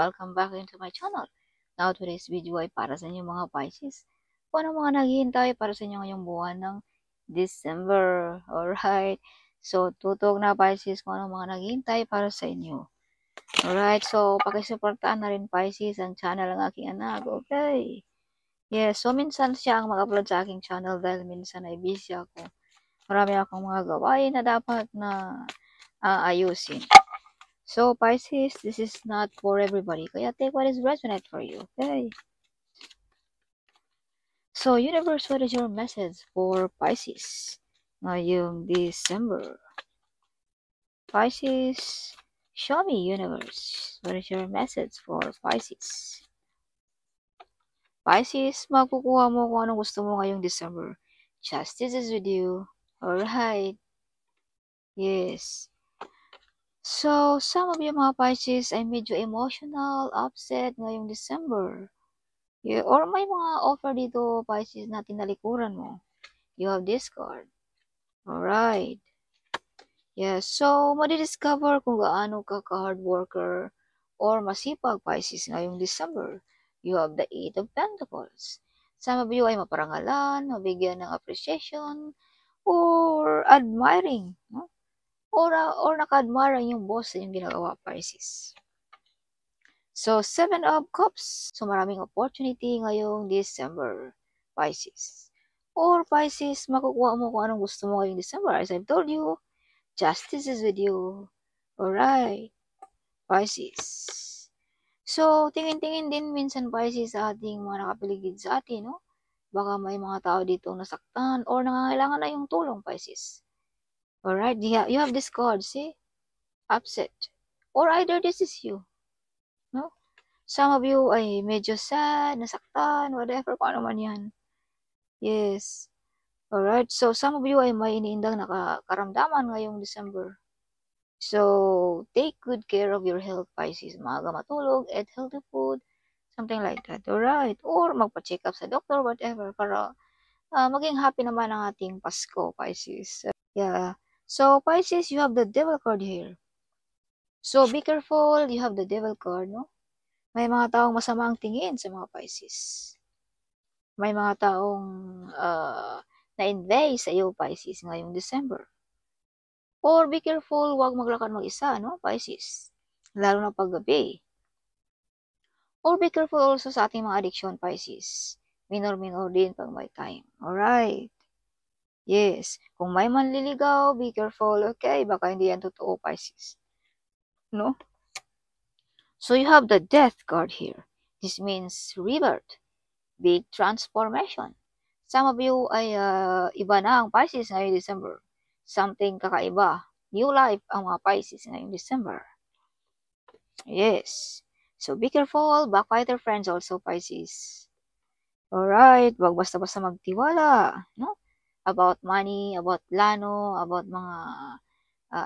welcome back into my channel. Now, today's video ay para sa inyo mga Pisces. Kung ano mga naghihintay para sa inyo ngayong buwan ng December. Alright. So, tutok na Pisces kung ano mga naghihintay para sa inyo. Alright. So, pakisuportaan na rin Pisces ang channel ng aking anak. Okay. Yes. So, minsan siya ang mag-upload sa aking channel dahil minsan ay busy ako. Marami akong mga gawain na dapat na ayusin. So, Pisces, this is not for everybody. Kaya take what is resonate for you, okay? So, universe, what is your message for Pisces ngayong December? Pisces, show me, universe. What is your message for Pisces? Pisces, makukuha mo kung anong gusto mo ngayong December. Justice is with you. Alright. Yes. So, some of you mga Pisces ay medyo emotional, upset ngayong December. Yeah, or may mga offer dito, Pisces, na tinalikuran mo. You have this card. Alright. Yeah, so madidiscover kung gaano ka ka-hard worker or masipag, Pisces, ngayong December. You have the 8 of Pentacles. Some of you ay maparangalan, mabigyan ng appreciation, or admiring, no? Or naka-admire yung boss sa yung ginagawa, Pisces. So, 7 of Cups. So, maraming opportunity ngayong December, Pisces. Or Pisces, makukuha mo kung anong gusto mo ngayong December. As I've told you, justice is with you. Alright, Pisces. So, tingin-tingin din minsan, Pisces, sa ating mga nakapaligid sa atin, no? Baka may mga tao dito nasaktan or nangangailangan na yung tulong, Pisces. Alright, you have this card, see? Upset. Or either this is you. No? Some of you ay medyo sad, nasaktan, whatever, kung ano man yan. Yes. Alright, so some of you ay may iniindang nakaramdaman ngayong December. So, take good care of your health, Pisces. Maaga matulog, eat healthy food, something like that. Alright, or magpa-check up sa doctor, whatever, para maging happy naman ang ating Pasko, Pisces. Yeah. So, Pisces, you have the Devil card here. So, be careful, you have the Devil card, no? May mga taong masama ang tingin sa mga Pisces. May mga taong na-invade sa iyo, Pisces, ngayong December. Or be careful, huwag maglakad mag-isa, no, Pisces? Lalo na paggabi. Or be careful also sa ating mga addiction, Pisces. Minor din pag may time. Alright. Yes. Kung may manliligaw, be careful, okay? Baka hindi yan totoo, Pisces. No? So you have the Death card here. This means rebirth, big transformation. Some of you ay iba na ang Pisces ngayong December. Something kakaiba. New life ang mga Pisces ngayong December. Yes. So be careful, backbiter friends also, Pisces. Alright, wag basta-basta magtiwala, no? About money, about plano, about mga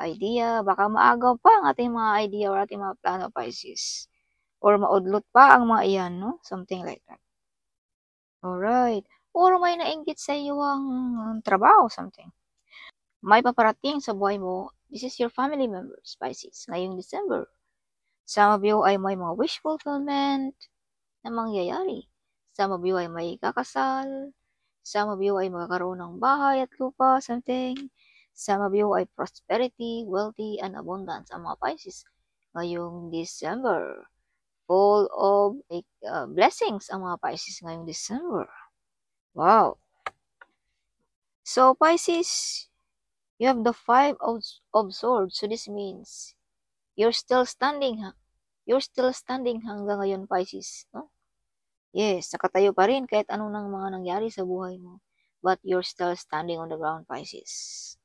idea. Baka maagaw pa ang ating mga idea or ating mga plano, Pisces. Or maudlot pa ang mga iyan, no? Something like that. Alright. Or may nainggit sa iyo ang trabaho, something. May paparating sa buhay mo. This is your family members, Pisces, ngayong December. Some of you ay may mga wish fulfillment na mangyayari. Some of you ay may kakasal. Some of you ay magkakaroon ng bahay at lupa, something. Some of you ay prosperity, wealthy, and abundance ang mga Pisces ngayong December. Full of blessings ang mga Pisces ngayong December. Wow. So, Pisces, you have the 5 of Swords. So, this means you're still standing. You're still standing hanggang ngayon, Pisces. No? Yes, nakatayo pa rin kahit anong mga nangyari sa buhay mo. But you're still standing on the ground, Pisces.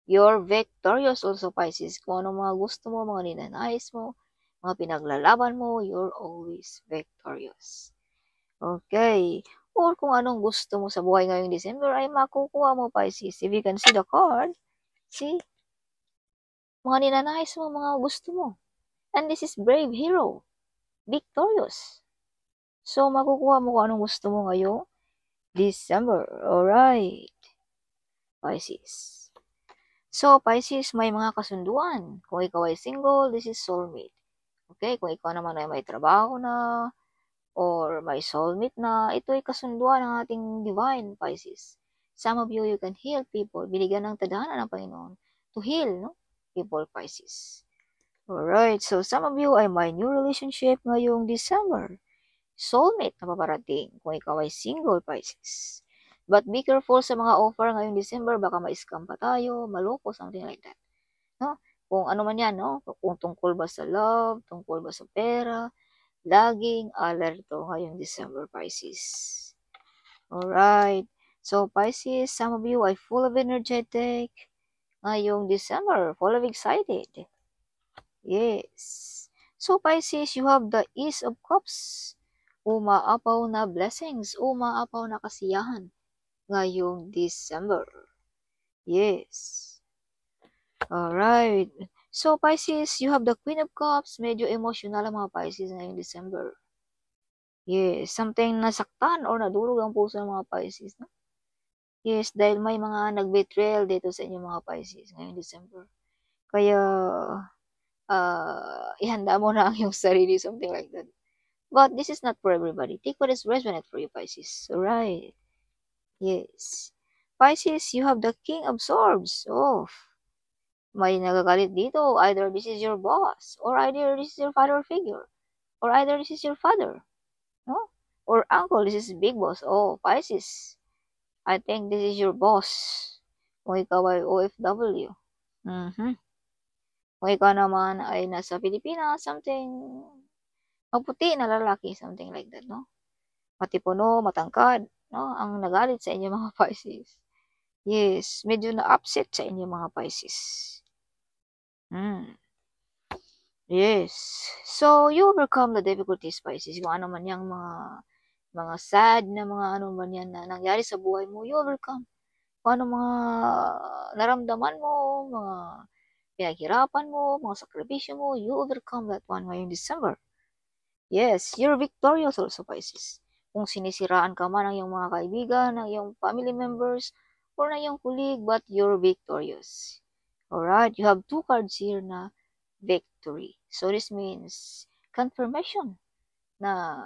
You're victorious also, Pisces. Kung ano mga gusto mo, mga ninanais mo, mga pinaglalaban mo, you're always victorious. Okay. Or kung anong gusto mo sa buhay ngayong December ay makukuha mo, Pisces. If you can see the card, see? Mga ninanais mo, mga gusto mo. And this is brave hero. Victorious. So, makukuha mo kung anong gusto mo ngayong December. Alright. Pisces. So, Pisces, may mga kasunduan. Kung ikaw ay single, this is soulmate. Okay, kung ikaw naman ay may trabaho na, or may soulmate na, ito ay kasunduan ng ating divine Pisces. Some of you can heal people. Binigyan ng tadhana ng Panginoon to heal, no? People, Pisces. Alright, so some of you ay may new relationship ngayong December. Soulmate na paparating kung ikaw ay single, Pisces. But be careful sa mga offer ngayong December, baka ma-scam pa tayo, maloko, something like that. No? Kung ano man yan, no? Kung tungkol ba sa love, tungkol ba sa pera, laging alerto ngayong December, Pisces. Alright. So, Pisces, some of you ay full of energetic ngayong December, full of excited. Yes. So, Pisces, you have the Ace of Cups. Umaapaw na blessings, umaapaw na kasiyahan ngayong December. Yes. Alright. So, Pisces, you have the Queen of Cups. Medyo emotional ang mga Pisces ngayong December. Yes, something nasaktan or nadurog ang puso ng mga Pisces. No? Yes, dahil may mga nag-betrayal dito sa inyong mga Pisces ngayong December. Kaya, ihanda mo na ang iyong sarili, something like that. But this is not for everybody. Take what is resonant for you, Pisces. Alright. Yes. Pisces, you have the King of Swords. Oh, may nagagalit dito. Either this is your boss, or either this is your father figure, or either this is your father, no? Or uncle, this is big boss. Oh, Pisces, I think this is your boss. Kung ikaw ay OFW. Kung ikaw naman ay nasa Pilipinas, something maputi na lalaki, something like that, no? Matipuno, matangkad, no? Ang nagalit sa inyo mga Pisces. Yes, medyo na-upset sa inyo mga Pisces. Yes. So, you overcome the difficulties, Pisces. Kung ano man yung mga sad na mga ano man yan na nangyari sa buhay mo, you overcome. Kung ano mga naramdaman mo, mga pinaghirapan mo, mga sakripisyo mo, you overcome that one ngayong December. Yes, you're victorious also, Pisces. Kung sinisiraan ka man ng iyong mga kaibigan, ng iyong family members, or ng iyong colleague, but you're victorious. Alright, you have two cards here na victory. So this means confirmation na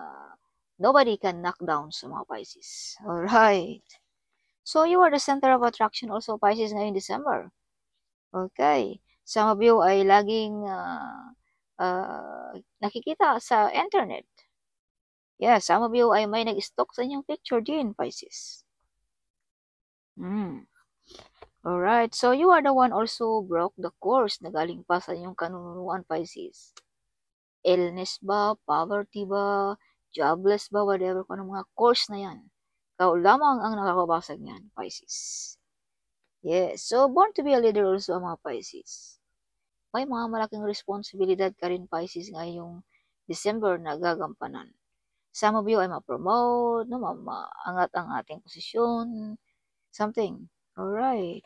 nobody can knock down sa mga Pisces. Alright. So you are the center of attraction also, Pisces, ngayong December. Okay. Some of you ay laging nakikita sa internet. Yeah, some of you ay may nag-stalk sa inyong picture din, Pisces. Alright, so you are the one also broke the course na galing pa sa inyong kanunuan, Pisces. Illness ba, poverty ba, jobless ba, whatever, kung anong mga course na yan. Ikaw lamang ang nakakabasag niyan, Pisces. Yes, so born to be a leader also ang mga Pisces. May mga malaking responsibilidad ka rin, Pisces, ngayong December na gagampanan. Some of you ay ma-promote, no, maangat ang ating posisyon, something. Alright.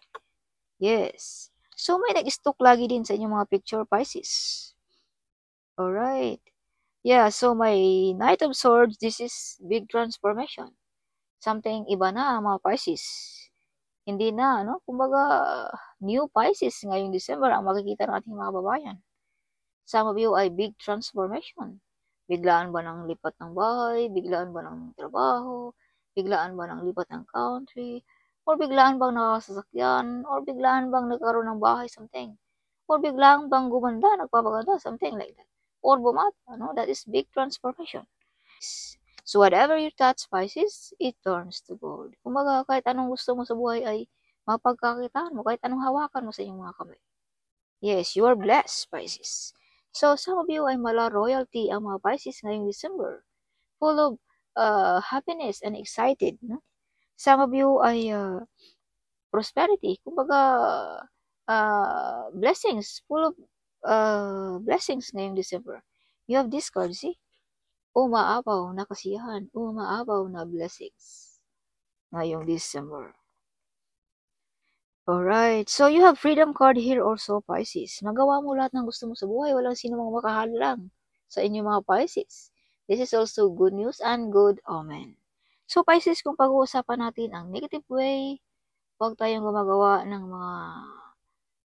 Yes. So, may nag-stalk lagi din sa inyong mga picture, Pisces. Alright. Yeah, so may Knight of Swords, this is big transformation. Something iba na, mga Pisces. Hindi na, no? Kumbaga, new Pisces ngayong December ang makikita ng ating mga babayan. Some of you ay big transformation. Biglaan ba ng lipat ng bahay? Biglaan ba ng trabaho? Biglaan ba ng lipat ng country? Or biglaan bang nakasasakyan? Or biglaan bang nagkaroon ng bahay? Something. Or biglaan bang gumanda, nagpapaganda? Something like that. Or bumata, no? That is big transformation. So whatever you touch, Pisces, it turns to gold. Kumbaga, kahit anong gusto mo sa buhay ay mapagkakitaan mo, kahit anong hawakan mo sa iyong mga kamay. Yes, you are blessed, Pisces. So some of you ay mala royalty ang mga Pisces ngayong December. Full of happiness and excited. No? Some of you ay prosperity. Kumbaga, blessings. Full of blessings ngayong December. You have this card, see? Umaapaw na kasiyahan, umaapaw na blessings ngayong December. Alright, so you have freedom card here also, Pisces. Magawa mo lahat ng gusto mo sa buhay, walang sino mang makahalang sa inyong mga Pisces. This is also good news and good omen. So Pisces, kung pag-uusapan natin ang negative way, huwag tayong gumagawa ng mga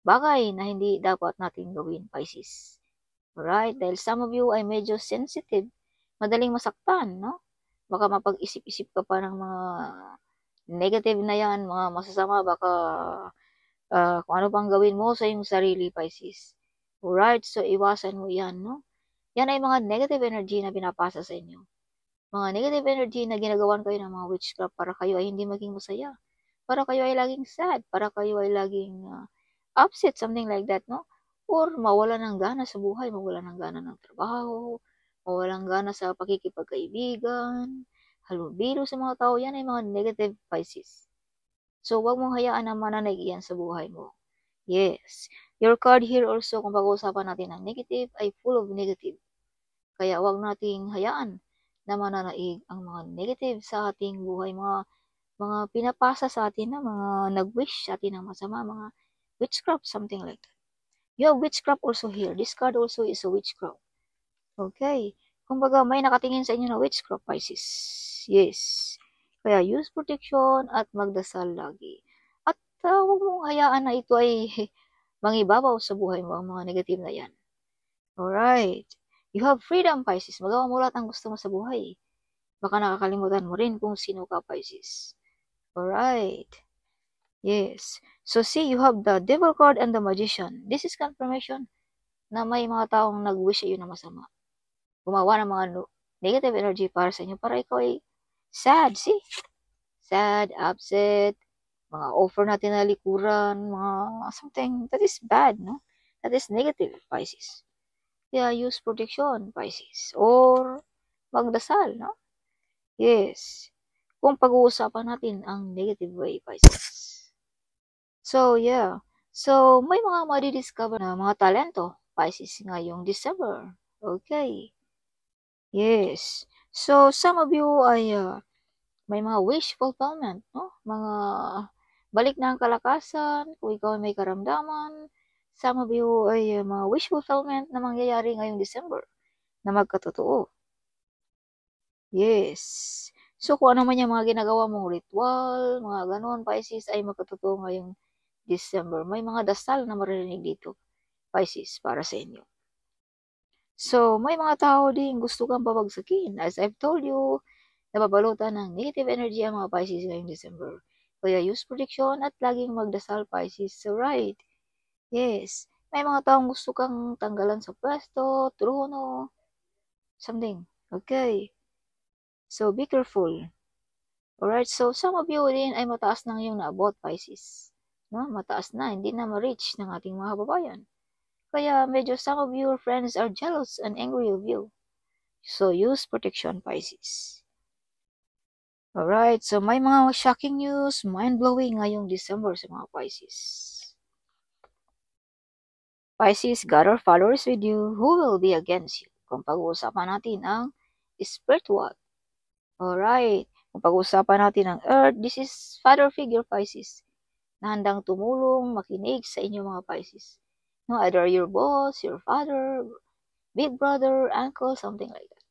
bagay na hindi dapat natin gawin, Pisces. Alright? Dahil some of you ay medyo sensitive, madaling masaktan, no? Baka mapag-isip-isip ka pa ng mga negative na yan, mga masasama, baka kung ano pang gawin mo sa iyong sarili, Pisces. Alright? So, iwasan mo yan, no? Yan ay mga negative energy na pinapasa sa inyo. Mga negative energy na ginagawan kayo ng mga witchcraft para kayo ay hindi maging masaya. Para kayo ay laging sad. Para kayo ay laging upset, something like that, no? Or mawala ng gana sa buhay, mawala ng gana ng trabaho, mawala ng gana sa pakikipagkaibigan, halubilo sa mga tao. Yan ay mga negative Pisces. So, wag mong hayaan na mananaig yan sa buhay mo. Yes. Your card here also, kung pag-uusapan natin ng negative, ay full of negative. Kaya wag nating hayaan na mananaig ang mga negative sa ating buhay, mga pinapasa sa atin na mga nag-wish sa atin ng masama, mga witchcraft, something like that. You have witchcraft also here. This card also is a witchcraft. Okay. Kumbaga, may nakatingin sa inyo na witchcraft, Pisces. Yes. Kaya use protection at magdasal lagi. At huwag mong hayaan na ito ay mangibabaw sa buhay mo, ang mga negative na yan. Alright. You have freedom, Pisces. Magawa mo lahat ang gusto mo sa buhay. Baka nakakalimutan mo rin kung sino ka, Pisces. Alright. Yes. So see, you have the Devil card and the Magician. This is confirmation na may mga taong nag-wish sa iyo na masama. Gumawa ng mga negative energy para sa inyo, para ikaw ay sad, see? Sad, upset, mga offer natin na likuran, mga something that is bad, no? That is negative, Pisces. Kaya use protection, Pisces. Or magdasal, no? Yes. Kung pag-uusapan natin ang negative way, Pisces. So, yeah. So, may mga madidiscover na mga talento, Pisces, ngayong December. Okay. Yes. So, some of you ay may mga wish fulfillment, no? Mga balik na ang kalakasan, kung ikaw ay may karamdaman. Some of you ay mga wish fulfillment na mangyayari ngayong December na magkatotoo. Yes. So, kung ano man yung mga ginagawa mong ritual, mga ganon, Pisces, ay magkatotoo ngayong December. May mga dasal na maririnig dito, Pisces, para sa inyo. So, may mga tao din gusto kang babagsakin. As I've told you, nababalutan ng negative energy ang mga Pisces ngayong December. Kaya use protection at laging magdasal, Pisces. So, right. Yes. May mga taong gusto kang tanggalan sa pwesto, trono, something. Okay. So, be careful. Alright, so some of you din ay mataas na ngayong naabot, Pisces. No? Mataas na, hindi na ma-reach ng ating mga kababayan. Kaya medyo some of your friends are jealous and angry of you. So, use protection, Pisces. Alright, so may mga shocking news, mind-blowing ngayong December sa mga Pisces. Pisces, God or followers with you, who will be against you? Kung pag-uusapan natin ang spiritual. Alright, kung pag-uusapan natin ang earth, this is father figure, Pisces, na handang tumulong, makinig sa inyo mga Pisces. No, either your boss, your father, big brother, uncle, something like that.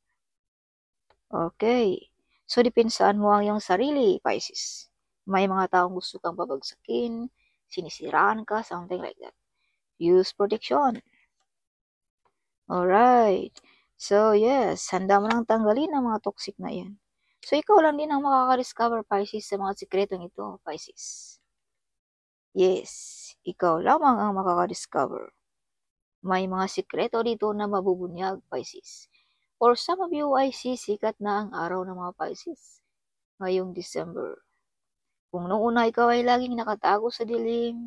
Okay. So, depinsaan mo ang iyong sarili, Pisces. May mga taong gusto kang babagsakin, sinisiraan ka, something like that. Use protection. Alright. So, yes, handa mo nang tanggalin ang mga toxic na yan. So, ikaw lang din ang makaka-discover, Pisces, sa mga sikretong ito, Pisces. Yes, ikaw lamang ang makaka-discover. May mga sikreto dito na mabubunyag, Pisces. Or some of you ay sisikat na ang araw ng mga Pisces ngayong December. Kung noong una ikaw ay laging nakatago sa dilim,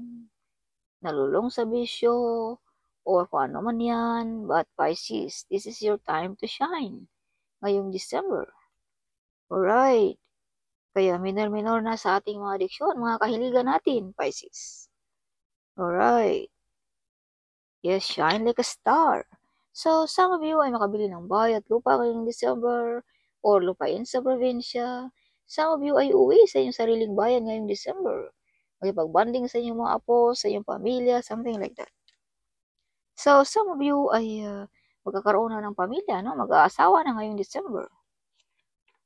nalulong sa bisyo, or kung ano man yan, but Pisces, this is your time to shine ngayong December. Alright. Kaya minor-minor na sa ating mga diksyon, mga kahiligan natin, Pisces. Alright. Yes, shine like a star. So, some of you ay makabili ng bahay at lupa ngayong December or lupain sa probinsya. Some of you ay uwi sa inyong sariling bayan ngayong December. Magpagbanding sa inyong mga apo, sa inyong pamilya, something like that. So, some of you ay magkakaroon na ng pamilya, no? Mag-aasawa na ngayong December.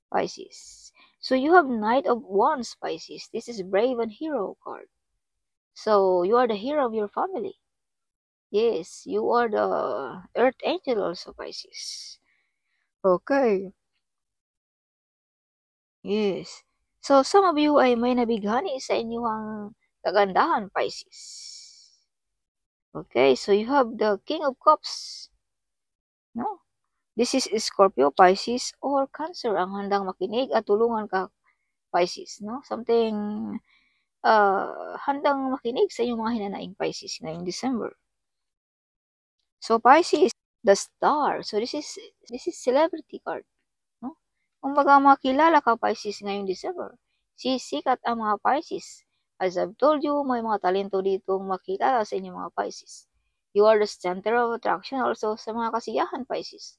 Pisces. So, you have Knight of Wands, Pisces. This is Brave and Hero card. So, you are the hero of your family. Yes, you are the Earth Angel also, Pisces. Okay. Yes. So, some of you ay may nabighani sa inyong kagandahan, Pisces. Okay, so you have the King of Cups. No? This is Scorpio, Pisces, or Cancer ang handang makinig at tulungan ka, Pisces. No? Something handang makinig sa inyong mga hinanaing Pisces ngayong December. So, Pisces, the star. So, this is celebrity card. No? Kumbaga makilala ka, Pisces, ngayong December. Sisikat ang mga Pisces. As I've told you, may mga talento ditong makilala sa inyong mga Pisces. You are the center of attraction also sa mga kasiyahan, Pisces.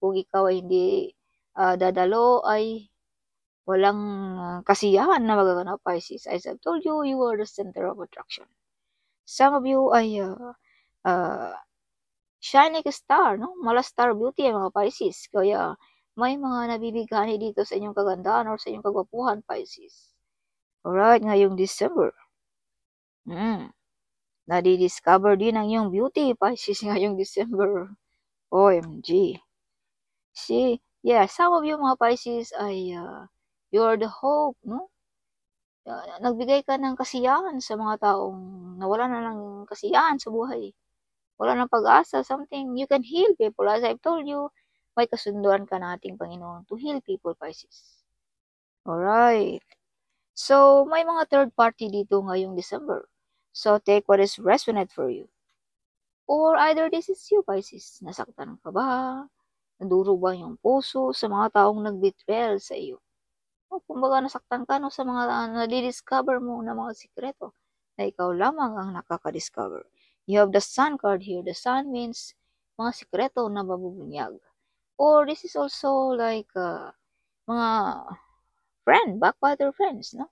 Kung ikaw ay hindi dadalo, ay walang kasiyahan na magaganap, Pisces. As I've told you, you are the center of attraction. Some of you ay shine like a star, no? Mala star beauty ang mga Pisces. Kaya may mga nabibighani dito sa inyong kagandahan or sa inyong kagwapuhan, Pisces. Alright, ngayong December. Nadi-discover din ang iyong beauty, Pisces, ngayong December. OMG. See, yeah, some of you mga Pisces ay you're the hope, no? Nagbigay ka ng kasiyahan sa mga taong nawala na ng kasiyahan sa buhay. Wala ng pag-asa, something. You can heal people. As I've told you, may kasunduan ka nating Panginoon to heal people, Pisces. Alright. So, may mga third party dito ngayong December. So, take what is resonate for you. Or either this is you, Pisces. Nasaktan ka ba? Nadurog ba yung puso sa mga taong nag-betrayal sa iyo? O, kumbaga nasaktan ka no, sa mga nadidiscover mo na mga sikreto na ikaw lamang ang nakaka-discover. You have the Sun card here. The Sun means mga sikreto na mabubunyag. Or this is also like mga backbiter friends, no?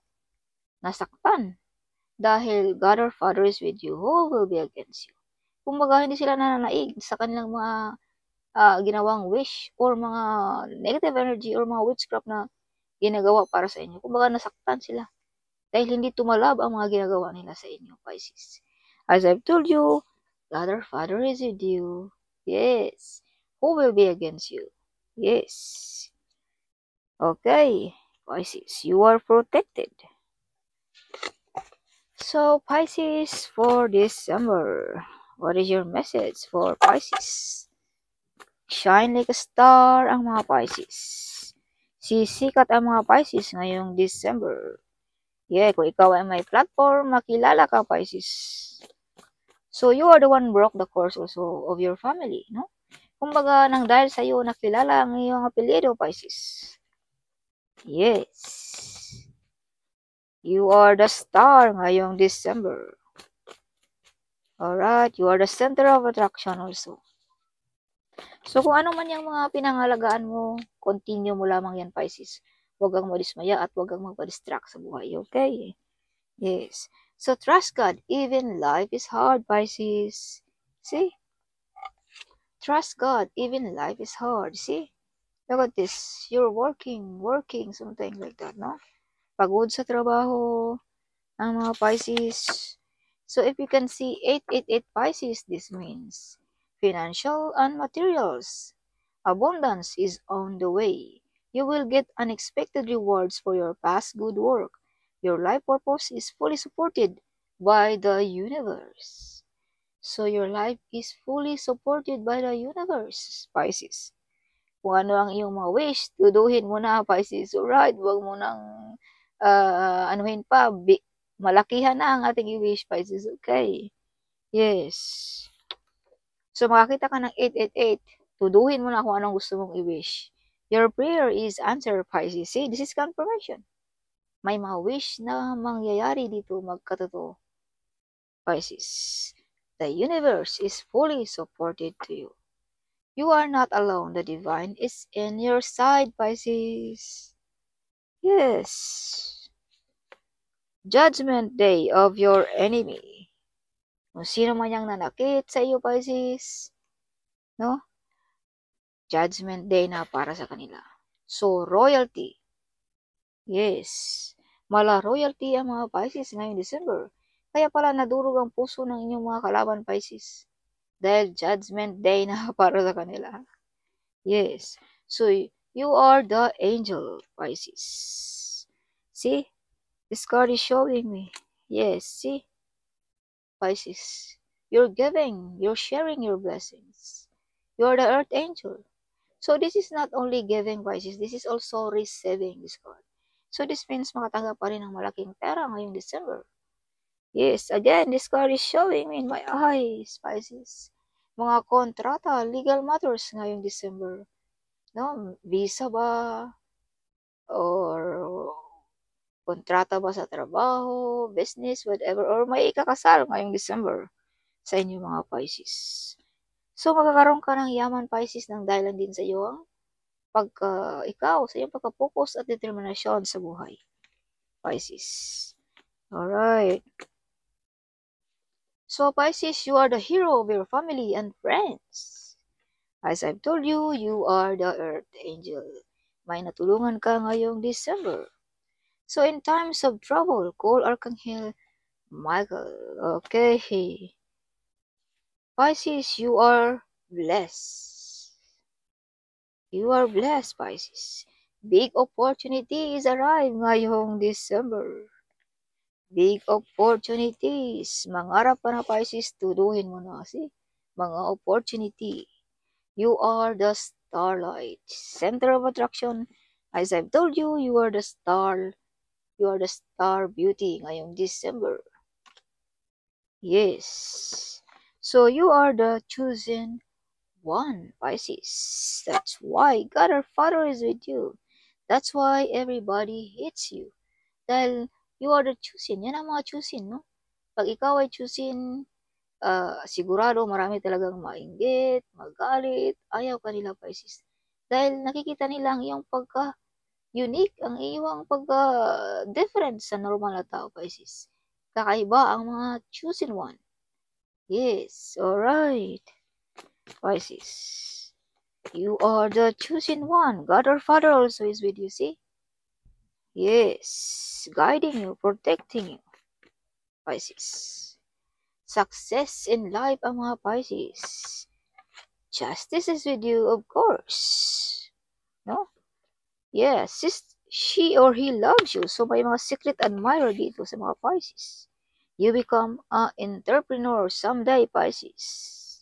Nasaktan. Dahil God our Father is with you, who will be against you? Kumbaga, hindi sila nananaig sa kanilang mga ginawang wish or mga negative energy or mga witchcraft na ginagawa para sa inyo. Kumbaga, nasaktan sila. Dahil hindi tumalab ang mga ginagawa nila sa inyo, Pisces. As I've told you, God our Father is with you. Yes. Who will be against you? Yes. Okay, Pisces, you are protected. So, Pisces, for December, what is your message for Pisces? Shine like a star ang mga Pisces. Sisikat ang mga Pisces ngayong December. Yeah, kung ikaw ay may platform, makilala ka, Pisces. So, you are the one broke the course also of your family, no? Kumbaga, nang dahil sa iyo, nakilala ang iyong apelyido, Pisces. Yes. You are the star ngayong December. Alright, you are the center of attraction also. So, kung ano man yung mga pinangalagaan mo, continue mo lamang yan, Pisces. Huwag kang madismaya at huwag kang magpa-distract sa buhay, okay? Yes. So, trust God. Even life is hard, Pisces. See? Trust God. Even life is hard. See? Look at this. You're working, something like that, no? Pagod sa trabaho, ang mga Pisces. So, if you can see 888 Pisces, this means financial and materials. Abundance is on the way. You will get unexpected rewards for your past good work. Your life purpose is fully supported by the universe. So, your life is fully supported by the universe, Pisces. Kung ano ang iyong mga wish, tuduhin mo na, Pisces. Alright, huwag mo nang anuhin pa, malakihan na ang ating i-wish, Pisces. Okay. Yes. So, makakita ka ng 888, tuduhin mo na kung anong gusto mong i-wish. Your prayer is answered, Pisces. See, this is confirmation. May mga wish na mangyayari dito magkatotoo, Pisces. The universe is fully supported to you. You are not alone. The divine is in your side, Pisces. Yes. Judgment day of your enemy. Kung sino man yung nanakit sa iyo, Pisces, no? Judgment day na para sa kanila. So, royalty. Yes. Mala royalty ang mga Pisces ngayong December. Kaya pala nadurog ang puso ng inyong mga kalaban, Pisces. Dahil judgment day na para sa kanila. Yes. So, you are the angel, Pisces. See? This card is showing me. Yes, see? Pisces. You're giving. You're sharing your blessings. You're the earth angel. So, this is not only giving, Pisces. This is also receiving this card. So, this means makatanggap pa rin ng malaking pera ngayong December. Yes, again, this card is showing me in my eyes, Pisces. Mga kontrata, legal matters ngayong December. No, visa ba? Or kontrata ba sa trabaho, business, whatever. Or may ikakasal ngayong December sa inyo mga Pisces. So, magkakaroon ka ng yaman, Pisces, ng dahilan din sa iyo ang ikaw, sa iyong pagka-focus at determinasyon sa buhay. Pisces. Alright. So, Pisces, you are the hero of your family and friends. As I've told you, you are the earth angel. May natulungan ka ngayong December. So, in times of trouble, call Archangel Michael. Okay. Pisces, you are blessed. You are blessed, Pisces. Big opportunities arrive ngayong December. Big opportunities. Mangarap pa na, Pisces, tuduhin mo na. See? Mga opportunity. You are the starlight. Center of attraction. As I've told you, you are the star. You are the star beauty ngayong December. Yes. So you are the chosen one, Pisces. That's why God our Father is with you. That's why everybody hates you. Dahil you are the chosen. Yan ang mga chosen, no? Pag ikaw ay chosen, sigurado marami talagang mainggit, magalit, ayaw kanila, Pisces. Dahil nakikita nila ang iyong pagka-unique, ang iyong pagka-different sa normal na tao, Pisces. Kakaiba ang mga chosen one. Yes, alright. Pisces. You are the chosen one. God our Father also is with you, see? Yes, guiding you, protecting you. Pisces. Success in life ang mga Pisces. Justice is with you, of course. No? Yes, she or he loves you. So may mga secret admirer dito sa mga Pisces. You become an entrepreneur someday, Pisces.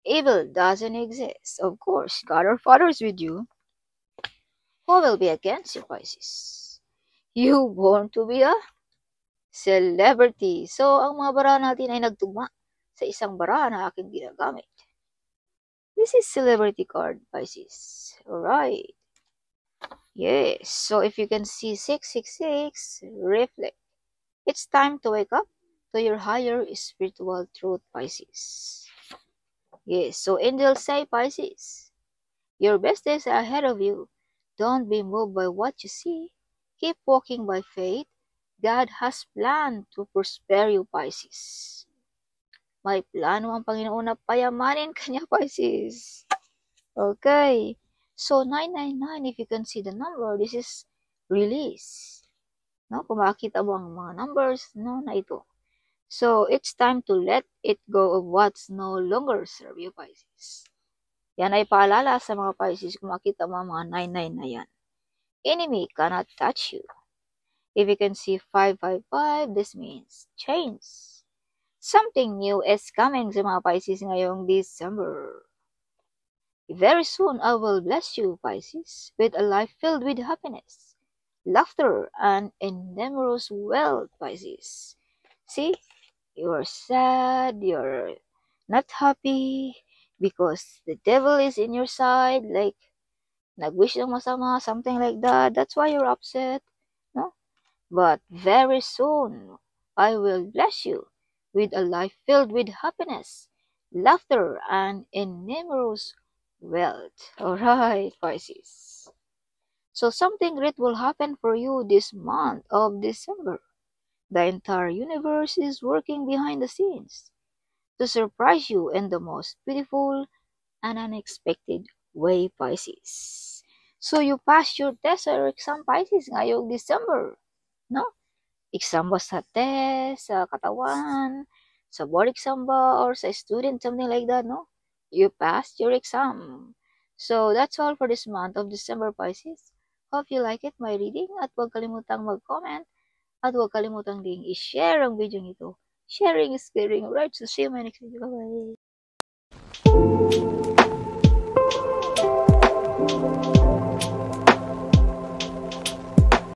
Evil doesn't exist. Of course, God our Father is with you. Who will be against you, Pisces? You born to be a celebrity. So, ang mga bara natin ay nagtugma sa isang bara na aking ginagamit. This is celebrity card, Pisces. Alright. Yes. So, if you can see 666, reflect. It's time to wake up to your higher spiritual truth, Pisces. Yes. So, angels say, Pisces, your best days are ahead of you. Don't be moved by what you see. Keep walking by faith. God has planned to prosper you, Pisces. May plano ang Panginoon na payamanin kanya, Pisces. Okay. So, 999, if you can see the number, this is release. No? Kung makikita mo ang mga numbers, no, na ito. So, it's time to let it go of what's no longer serve you, Pisces. Yan ay paalala sa mga Pisces kung makita mo ang mga 99 na yan. Enemy cannot touch you. If you can see 555, this means change. Something new is coming sa mga Pisces ngayong December. Very soon, I will bless you, Pisces, with a life filled with happiness, laughter, and enormous wealth, Pisces. See, you're sad, you're not happy, because the devil is in your side, like, nag-wish ng masama, something like that. That's why you're upset, no? But very soon, I will bless you with a life filled with happiness, laughter, and enormous wealth. Alright, Pisces. So something great will happen for you this month of December. The entire universe is working behind the scenes to surprise you in the most beautiful and unexpected way, Pisces. So you pass your test or exam, Pisces, ngayong December. No? Exam ba sa test, sa katawan, sa board exam ba or sa student, something like that, no? You passed your exam. So, that's all for this month of December, Pisces. Hope you like it, my reading. At huwag kalimutang mag-comment. At huwag kalimutang ding i-share ang video nito. Sharing is caring. Alright, so see you in my next video. Bye-bye.